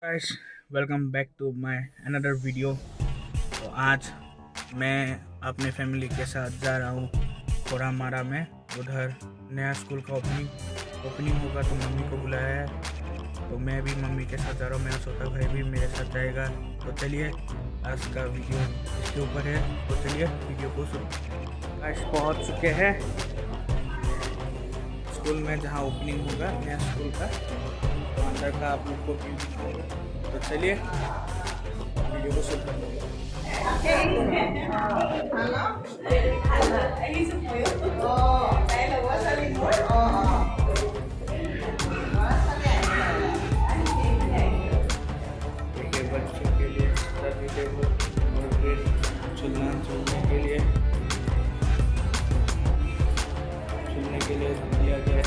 Guys, welcome back to my another video. तो आज मैं अपने फैमिली के साथ जा रहा हूँ कोरामारा में। उधर नया स्कूल का ओपनिंग होगा तो मम्मी को बुलाया है। तो मैं भी मम्मी के साथ जा रहा हूँ, मेरा छोटा भाई भी मेरे साथ जाएगा। तो चलिए, आज का वीडियो इसके ऊपर है, तो चलिए वीडियो को शुरू। गाइस, पहुँच चुके हैं स्कूल में जहाँ ओपनिंग होगा नया स्कूल का। तो अंदर का आप लोग को व्यू दिखाऊंगा। तो चलिए वीडियो को शुरू करते हैं। देखिए, बच्चों के लिए स्टडी टेबल और फिर झूलने के लिए दिया गया है।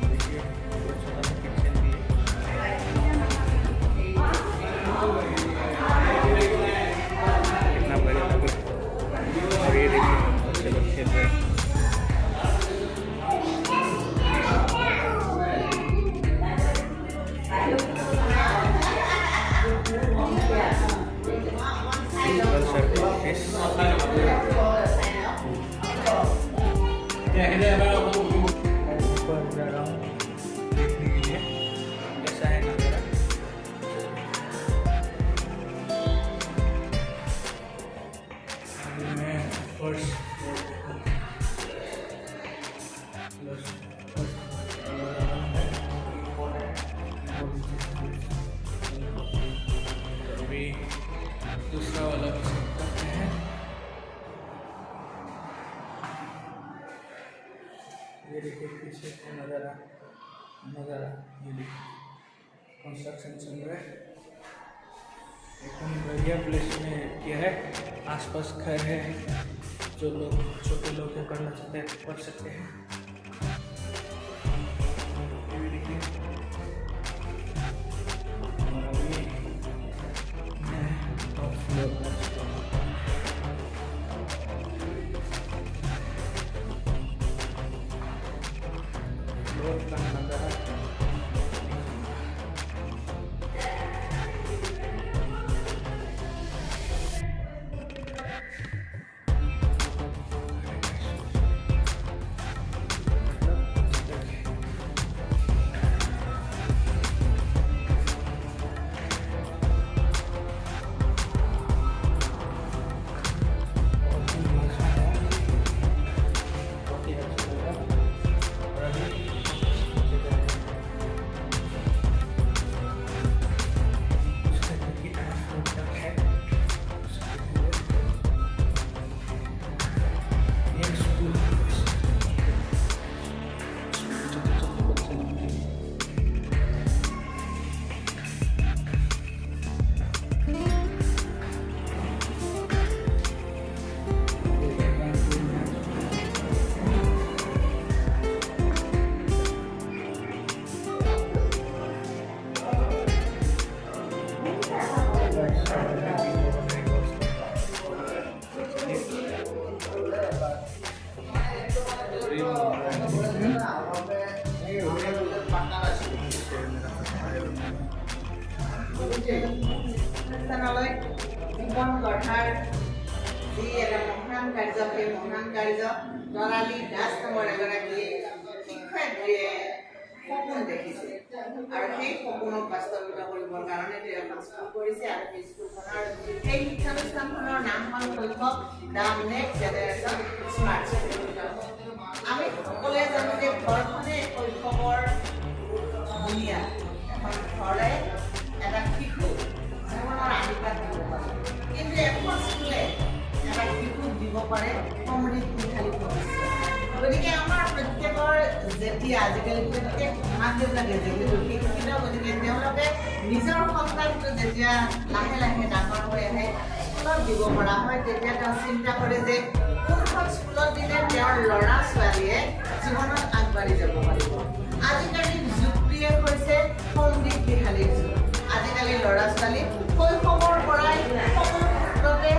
देखिए, छोटा सा किचन भी है। कितना बड़ा है। और ये देखिए, बच्चे लोग खेल रहे हैं। देखने के लिए कैसा है नज़ारा। मैं फर्स्ट अभी दूसरा वाला करते हैं। ये देखिए पीछे का नज़ारा ये देखिए, कंस्ट्रक्शन चल रहा है। एकदम बढ़िया प्लेस में किया है। आसपास घर है, जो लोग छोटे लोग हैं पढ़ना चाहते हैं पढ़ सकते हैं। ये भी देखिए। और अभी मैं टॉप फ्लोर पर चुका हूँ। फ्लोर का नज़ारा অনুষ্ঠানলৈ জীৱন গঢ়াৰ যি এটা মহান কাৰ্য, সেই মহান কাৰ্য তৰালী দাস নামৰ এগৰাকী শিক্ষয়িত্ৰীয়ে সপোন দেখিছে আৰু সেই সপোনক বাস্তৱায়িত কৰিবৰ কাৰণে তেওঁ এখন স্কুল কৰিছে। আৰু সেই স্কুলখনৰ সেই শিক্ষানুষ্ঠানখনৰ নাম হ'ল শৈশৱ the next generation smart school. আমি সকলোৱে জানো যে ঘৰখনে শৈশৱৰ বুনিয়াদ। এখন ঘৰে এটা শিশু জীৱনৰ আশীৰ্বাদ দিব পাৰে, কিন্তু এখন স্কুলে এটা শিশুক দিব পাৰে সমৃদ্ধিশালী ভৱিষ্যত। গতিকে আমাৰ প্ৰত্যেকৰ যেতিয়া আজিকালি প্ৰত্যেক মাক দেউতাকে যিহেতু শিক্ষিত, গতিকে তেওঁলোকে নিজৰ সন্তানটো যেতিয়া লাহে লাহে ডাঙৰ হৈ আহে, স্কুলত দিব পৰা হয়, তেতিয়া তেওঁ চিন্তা কৰে যে কোনখন স্কুলত দিলে তেওঁৰ ল'ৰা ছোৱালীয়ে জীৱনত আগবাঢ়ি যাব পাৰিব। আজিকালি যুগটোৱে হৈছে সমৃদ্ধিশালী যুগ। আজিকালি ল'ৰা ছোৱালী শৈশৱৰ পৰাই সকলো ক্ষেত্ৰতে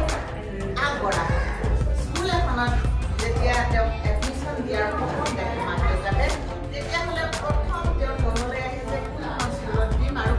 আগবঢ়া। স্কুল এখনত যেতিয়া তেওঁক এডমিশ্যন দিয়াৰ সপোন দেখে মাক দেউতাকে, তেতিয়াহ'লে প্ৰথম তেওঁৰ মনলৈ আহে যে কোনখন স্কুলত দিম আৰু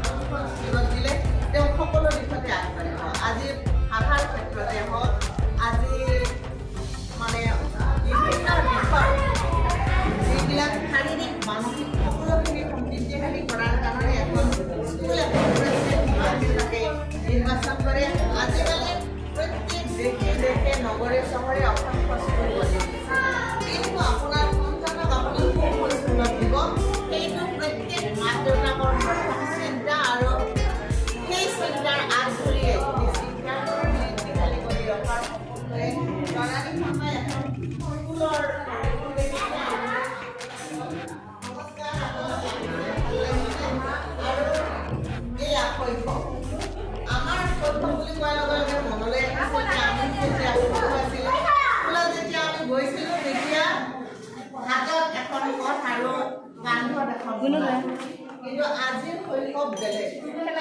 বেলেগ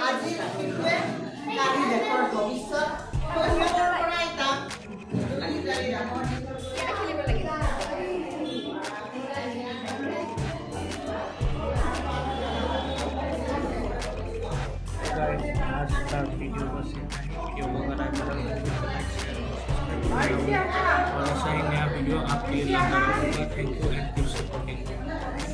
আজিৰ শিশুৱে কালি দেশৰ ভৱিষ্যত শৈশৱৰ পৰাই তাক আজিকালি ডাঙৰ খেলিব লাগে गाइस आज का वीडियो बस इतना ही। वीडियो को अगर अच्छा लगा तो लाइक शेयर और सब्सक्राइब करें और ऐसा ही नया वीडियो आपके लिए लाता रहूँगा। Thank you and keep supporting.